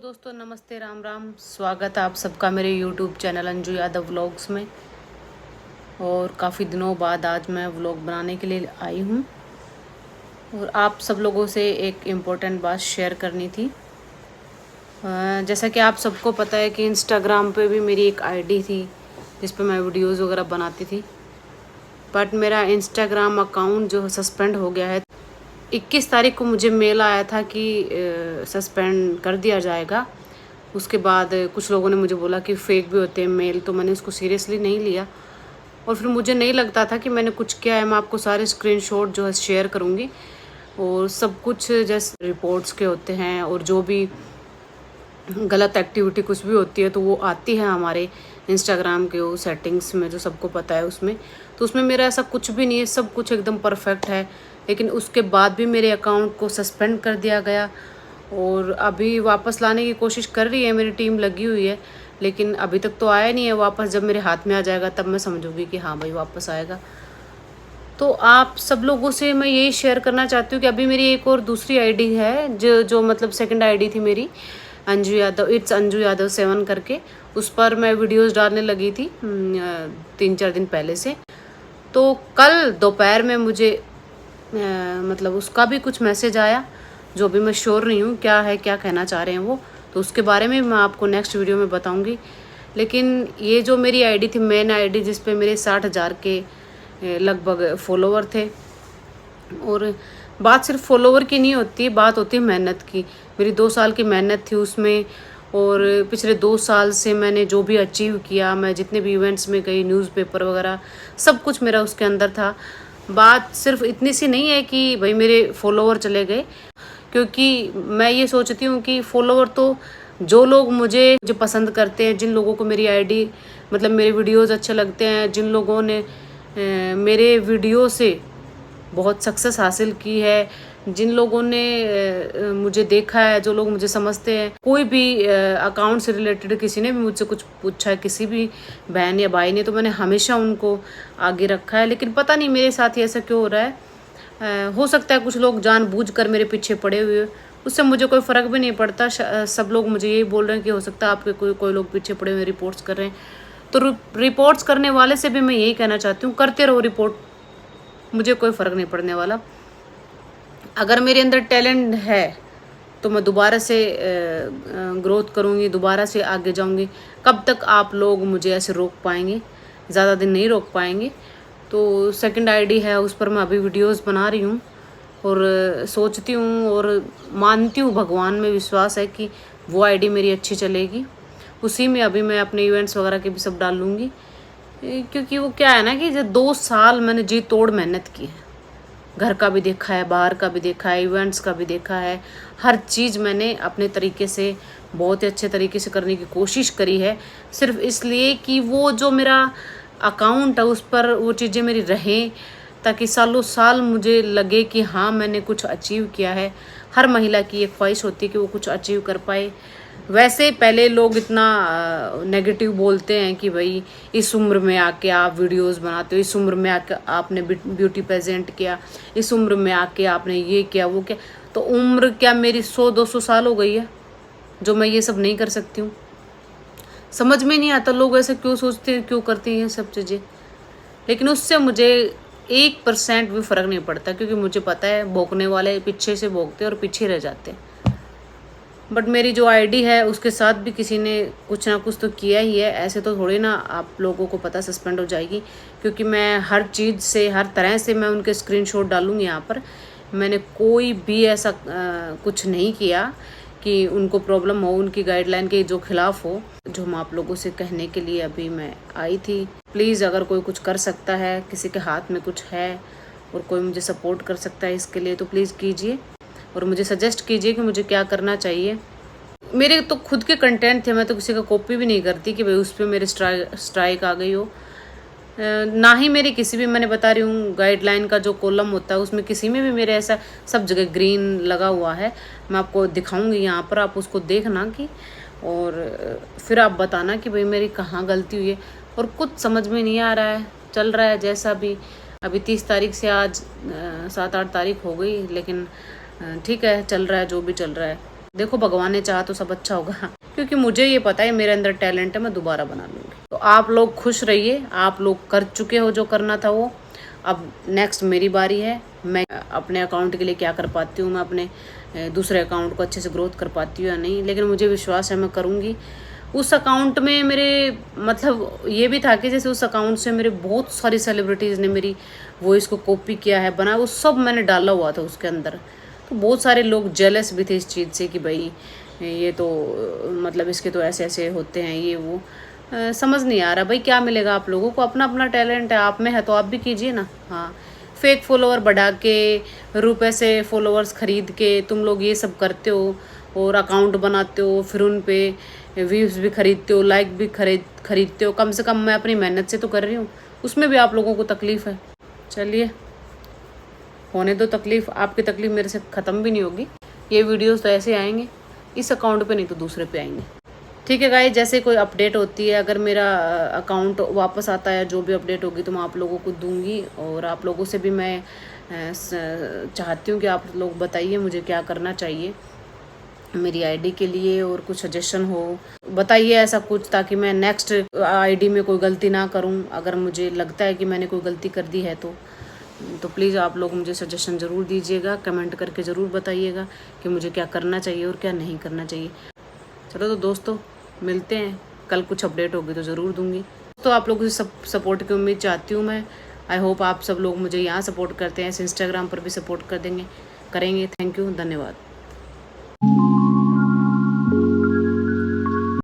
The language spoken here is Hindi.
दोस्तों नमस्ते, राम राम। स्वागत है आप सबका मेरे YouTube channel Anju Yadav vlogs में। और काफ़ी दिनों बाद आज मैं व्लॉग बनाने के लिए आई हूँ और आप सब लोगों से एक इम्पोर्टेंट बात शेयर करनी थी। जैसा कि आप सबको पता है कि इंस्टाग्राम पे भी मेरी एक आईडी थी जिस पे मैं वीडियोज़ वगैरह बनाती थी, बट मेरा इंस्टाग्राम अकाउंट जो सस्पेंड हो गया है। 21 तारीख को मुझे मेल आया था कि सस्पेंड कर दिया जाएगा। उसके बाद कुछ लोगों ने मुझे बोला कि फेक भी होते हैं मेल, तो मैंने उसको सीरियसली नहीं लिया और फिर मुझे नहीं लगता था कि मैंने कुछ किया है। मैं आपको सारे स्क्रीनशॉट जो है शेयर करूँगी और सब कुछ जैसे रिपोर्ट्स के होते हैं और जो भी गलत एक्टिविटी कुछ भी होती है तो वो आती है हमारे इंस्टाग्राम के वो सेटिंग्स में, जो सबको पता है उसमें। तो उसमें मेरा ऐसा कुछ भी नहीं है, सब कुछ एकदम परफेक्ट है। लेकिन उसके बाद भी मेरे अकाउंट को सस्पेंड कर दिया गया और अभी वापस लाने की कोशिश कर रही है, मेरी टीम लगी हुई है, लेकिन अभी तक तो आया नहीं है वापस। जब मेरे हाथ में आ जाएगा तब मैं समझूंगी कि हाँ भाई वापस आएगा। तो आप सब लोगों से मैं यही शेयर करना चाहती हूँ कि अभी मेरी एक और दूसरी आईडी है जो मतलब सेकंड आईडी थी मेरी, अंजू यादव, इट्स अंजू यादव 7 करके। उस पर मैं वीडियोस डालने लगी थी 3-4 दिन पहले से। तो कल दोपहर में मुझे मतलब उसका भी कुछ मैसेज आया, जो भी मैं श्योर नहीं हूँ क्या है, क्या कहना चाह रहे हैं वो, तो उसके बारे में मैं आपको नेक्स्ट वीडियो में बताऊँगी। लेकिन ये जो मेरी आईडी थी, मेन आईडी, जिस पे मेरे 60,000 के लगभग फॉलोवर थे। और बात सिर्फ फॉलोवर की नहीं होती, बात होती है मेहनत की। मेरी 2 साल की मेहनत थी उसमें और पिछले 2 साल से मैंने जो भी अचीव किया, मैं जितने भी इवेंट्स में गई, न्यूज़पेपर वगैरह सब कुछ मेरा उसके अंदर था। बात सिर्फ इतनी सी नहीं है कि भाई मेरे फॉलोवर चले गए, क्योंकि मैं ये सोचती हूँ कि फॉलोवर तो जो लोग मुझे जो पसंद करते हैं, जिन लोगों को मेरी आईडी मतलब मेरे वीडियोज़ अच्छे लगते हैं, जिन लोगों ने मेरे वीडियो से बहुत सक्सेस हासिल की है, जिन लोगों ने मुझे देखा है, जो लोग मुझे समझते हैं, कोई भी अकाउंट से रिलेटेड किसी ने भी मुझसे कुछ पूछा है, किसी भी बहन या भाई ने, तो मैंने हमेशा उनको आगे रखा है। लेकिन पता नहीं मेरे साथ ही ऐसा क्यों हो रहा है। हो सकता है कुछ लोग जानबूझकर मेरे पीछे पड़े हुए, उससे मुझे कोई फ़र्क भी नहीं पड़ता। सब लोग मुझे यही बोल रहे हैं कि हो सकता है आपके कोई लोग पीछे पड़े हुए रिपोर्ट्स कर रहे हैं। तो रिपोर्ट्स करने वाले से भी मैं यही कहना चाहती हूँ, करते रहो रिपोर्ट, मुझे कोई फ़र्क नहीं पड़ने वाला। अगर मेरे अंदर टैलेंट है तो मैं दोबारा से ग्रोथ करूँगी, दोबारा से आगे जाऊँगी। कब तक आप लोग मुझे ऐसे रोक पाएंगे? ज़्यादा दिन नहीं रोक पाएंगे। तो सेकंड आईडी है, उस पर मैं अभी वीडियोस बना रही हूँ और सोचती हूँ और मानती हूँ, भगवान में विश्वास है कि वो आईडी मेरी अच्छी चलेगी। उसी में अभी मैं अपने इवेंट्स वगैरह के भी सब डाल लूँगी, क्योंकि वो क्या है ना कि जो 2 साल मैंने जी तोड़ मेहनत की है। घर का भी देखा है, बाहर का भी देखा है, इवेंट्स का भी देखा है। हर चीज़ मैंने अपने तरीके से बहुत ही अच्छे तरीके से करने की कोशिश करी है, सिर्फ इसलिए कि वो जो मेरा अकाउंट है उस पर वो चीज़ें मेरी रहें, ताकि सालों साल मुझे लगे कि हाँ मैंने कुछ अचीव किया है। हर महिला की एक ख्वाहिश होती है कि वो कुछ अचीव कर पाए। वैसे पहले लोग इतना नेगेटिव बोलते हैं कि भाई इस उम्र में आके आप वीडियोस बनाते हो, इस उम्र में आके आपने ब्यूटी प्रेजेंट किया, इस उम्र में आके आपने ये किया वो किया। तो उम्र क्या मेरी 100-200 साल हो गई है जो मैं ये सब नहीं कर सकती हूँ? समझ में नहीं आता लोग ऐसे क्यों सोचते हैं, क्यों करते हैं ये सब चीज़ें। लेकिन उससे मुझे 1% भी फ़र्क नहीं पड़ता, क्योंकि मुझे पता है भौंकने वाले पीछे से भौंकते और पीछे रह जाते हैं। बट मेरी जो आईडी है उसके साथ भी किसी ने कुछ ना कुछ तो किया ही है। ऐसे तो थोड़ी ना आप लोगों को पता सस्पेंड हो जाएगी, क्योंकि मैं हर चीज़ से, हर तरह से मैं उनके स्क्रीनशॉट डालूँगी यहाँ पर। मैंने कोई भी ऐसा कुछ नहीं किया कि उनको प्रॉब्लम हो, उनकी गाइडलाइन के जो खिलाफ हो। जो हम आप लोगों से कहने के लिए अभी मैं आई थी, प्लीज़ अगर कोई कुछ कर सकता है, किसी के हाथ में कुछ है और कोई मुझे सपोर्ट कर सकता है इसके लिए, तो प्लीज़ कीजिए और मुझे सजेस्ट कीजिए कि मुझे क्या करना चाहिए। मेरे तो खुद के कंटेंट थे, मैं तो किसी का कॉपी भी नहीं करती कि भाई उस पर मेरे स्ट्राइक आ गई हो। ना ही मेरी किसी भी, मैंने बता रही हूँ, गाइडलाइन का जो कॉलम होता है उसमें किसी में भी मेरे ऐसा सब जगह ग्रीन लगा हुआ है। मैं आपको दिखाऊंगी यहाँ पर, आप उसको देखना कि, और फिर आप बताना कि भाई मेरी कहाँ गलती हुई है। और कुछ समझ में नहीं आ रहा है, चल रहा है जैसा भी। अभी 30 तारीख से आज 7-8 तारीख हो गई, लेकिन ठीक है, चल रहा है जो भी चल रहा है। देखो भगवान ने चाहा तो सब अच्छा होगा क्योंकि मुझे ये पता है मेरे अंदर टैलेंट है, मैं दोबारा बना लूँगी। तो आप लोग खुश रहिए, आप लोग कर चुके हो जो करना था वो। अब नेक्स्ट मेरी बारी है, मैं अपने अकाउंट के लिए क्या कर पाती हूँ, मैं अपने दूसरे अकाउंट को अच्छे से ग्रोथ कर पाती हूँ या नहीं, लेकिन मुझे विश्वास है मैं करूँगी। उस अकाउंट में मेरे मतलब ये भी था कि जैसे उस अकाउंट से मेरे बहुत सारी सेलिब्रिटीज़ ने मेरी वॉइस को कॉपी किया है, बनाया, वो सब मैंने डाला हुआ था उसके अंदर। तो बहुत सारे लोग जेलस भी थे इस चीज़ से कि भाई ये तो मतलब इसके तो ऐसे ऐसे होते हैं ये वो। समझ नहीं आ रहा भाई क्या मिलेगा आप लोगों को, अपना अपना टैलेंट है, आप में है तो आप भी कीजिए ना। हाँ, फेक फॉलोवर बढ़ा के, रुपए से फॉलोवर्स खरीद के तुम लोग ये सब करते हो और अकाउंट बनाते हो, फिर उन पे व्यूज़ भी खरीदते हो, लाइक भी खरीदते हो। कम से कम मैं अपनी मेहनत से तो कर रही हूँ, उसमें भी आप लोगों को तकलीफ़ है। चलिए होने दो तकलीफ़, आपकी तकलीफ़ मेरे से ख़त्म भी नहीं होगी। ये वीडियोस तो ऐसे आएंगे, इस अकाउंट पे नहीं तो दूसरे पे आएंगे। ठीक है गाइस, जैसे कोई अपडेट होती है, अगर मेरा अकाउंट वापस आता है, जो भी अपडेट होगी तो मैं आप लोगों को दूंगी। और आप लोगों से भी मैं चाहती हूँ कि आप लोग बताइए मुझे क्या करना चाहिए मेरी आईडी के लिए, और कुछ सजेशन हो बताइए ऐसा कुछ, ताकि मैं नेक्स्ट आईडी में कोई गलती ना करूं। अगर मुझे लगता है कि मैंने कोई गलती कर दी है तो प्लीज़ आप लोग मुझे सजेशन ज़रूर दीजिएगा, कमेंट करके ज़रूर बताइएगा कि मुझे क्या करना चाहिए और क्या नहीं करना चाहिए। चलो तो दोस्तों मिलते हैं, कल कुछ अपडेट होगी तो ज़रूर दूंगी। तो आप लोगों से सपोर्ट की उम्मीद चाहती हूँ मैं। आई होप आप सब लोग मुझे यहाँ सपोर्ट करते हैं, इंस्टाग्राम पर भी सपोर्ट करेंगे। थैंक यू, धन्यवाद।